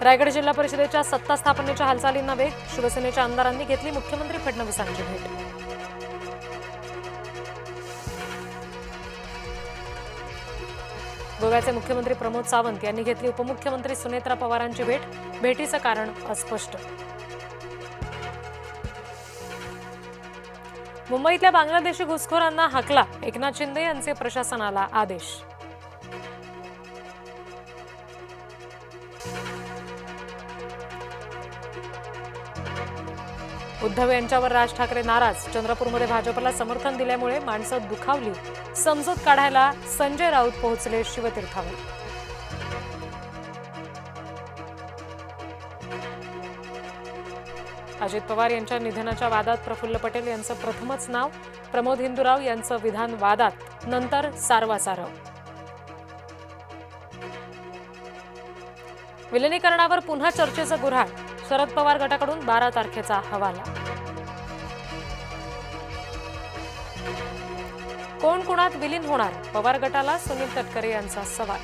रायगड जिल्हा परिषदेच्या सत्ता स्थापनेच्या हालचालींना वेग, शिवसेनेच्या आमदारांनी घेतली मुख्यमंत्री फडणवीसांची भेट. गोव्याचे मुख्यमंत्री प्रमोद सावंत यांनी घेतली उपमुख्यमंत्री सुनेत्रा पवारांची भेट, भेटीचं कारण अस्पष्ट. मुंबईतल्या बांगलादेशी घुसखोरांना हाकला, एकनाथ शिंदे यांचे प्रशासनाला आदेश. उद्धव यांच्यावर राज ठाकरे नाराज, चंद्रपूरमध्ये भाजपला समर्थन दिल्यामुळे माणसं दुखावली, समजूत काढायला संजय राऊत पोहोचले शिवतीर्थावर. अजित पवार यांच्या निधनाच्या वादात प्रफुल्ल पटेल यांचं प्रथमच नाव, प्रमोद हिंदुराव यांचं विधान वादात, नंतर सारवासारव. विलिनीकरणावर पुन्हा चर्चेचं गुऱ्हाळ, शरद पवार गटाकडून 12 तारखेचा हवाला. कोण कुणात विलीन होणार, पवार गटाला सुनील तटकरे यांचा सवाल.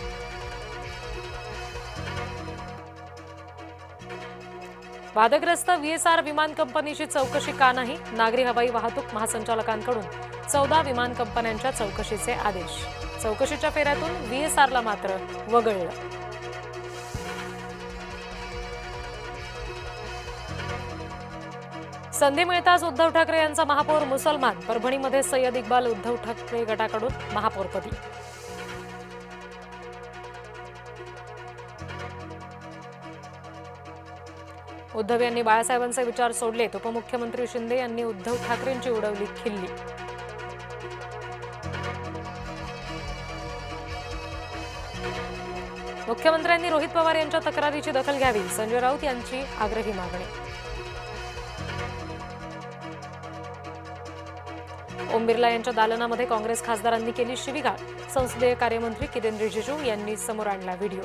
वादग्रस्त VSR विमान कंपनीची चौकशी का नाही, नागरी हवाई वाहतूक महासंचालकांकडून 14 विमान कंपन्यांच्या चौकशीचे आदेश. चौकशीच्या फेऱ्यातून VSRला मात्र वगळलं. संधी मिळताच उद्धव ठाकरे यांचा महापौर मुसलमान, परभणीमध्ये सय्यद इक्बाल उद्धव ठाकरे गटाकडून महापौरपदी. उद्धव यांनी बाळासाहेबांचे विचार सोडलेत, उपमुख्यमंत्री शिंदे यांनी उद्धव ठाकरेंची उडवली खिल्ली. मुख्यमंत्र्यांनी रोहित पवार यांच्या तक्रारीची दखल घ्यावी, संजय राऊत यांची आग्रही मागणी. ओम बिर्ला यांच्या दालनामध्ये काँग्रेस खासदारांनी केली शिवीगाळ, संसदीय कार्यमंत्री किरेन रिजिजू यांनी समोर आणला व्हिडिओ.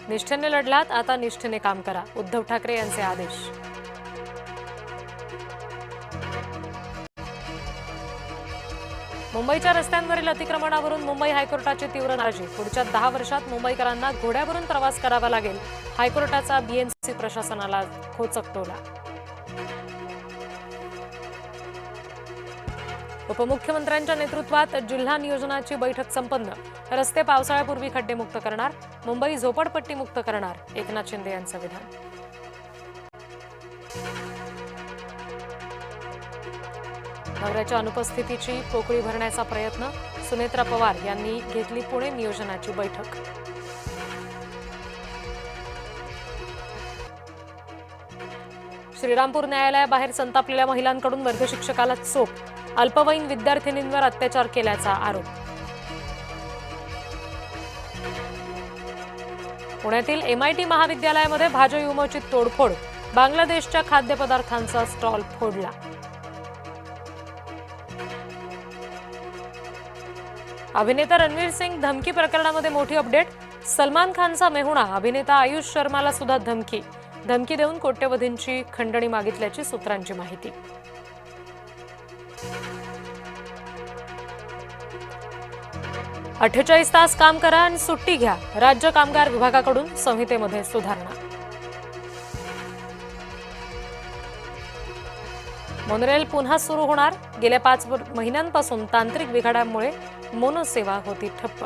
निष्ठेने लढलात, आता निष्ठेने काम करा, उद्धव ठाकरे यांचे आदेश. मुंबईच्या रस्त्यांवरील अतिक्रमणावरून मुंबई हायकोर्टाची तीव्र नाराजी, पुढच्या 10 वर्षात मुंबईकरांना घोड्यावरून प्रवास करावा लागेल, हायकोर्टाचा BMC प्रशासनाला खोचक टोला. उपमुख्यमंत्र्यांच्या नेतृत्वात जिल्हा नियोजनाची बैठक संपन्न, रस्ते पावसाळ्यापूर्वी खड्डेमुक्त करणार, मुंबई झोपडपट्टी मुक्त करणार, एकनाथ शिंदे यांचं विधान. नवऱ्याच्या अनुपस्थितीची पोकळी भरण्याचा प्रयत्न, सुनेत्रा पवार यांनी घेतली पुणे नियोजनाची बैठक. श्रीरामपूर न्यायालयाबाहेर संतापलेल्या महिलांकडून वर्ग शिक्षकाला चोप, अल्पवयीन विद्यार्थिनींवर अत्याचार केल्याचा आरोप. पुण्यातील MIT महाविद्यालयामध्ये भाजयुमोची तोडफोड, बांगलादेशच्या खाद्यपदार्थांचा स्टॉल फोडला. अभिनेता रणवीर सिंग धमकी प्रकरणामध्ये मोठी अपडेट, सलमान खानचा मेहुणा अभिनेता आयुष शर्माला सुद्धा धमकी देऊन कोट्यवधींची खंडणी मागितल्याची सूत्रांची माहिती. "48 तास काम करा आणि सुट्टी घ्या", राज्य कामगार विभागाकडून संहितेमध्ये सुधारणा. मोनोरेल पुन्हा सुरू होणार, गेल्या 5 महिन्यांपासून तांत्रिक बिघाडामुळे मोनो सेवा होती ठप्प.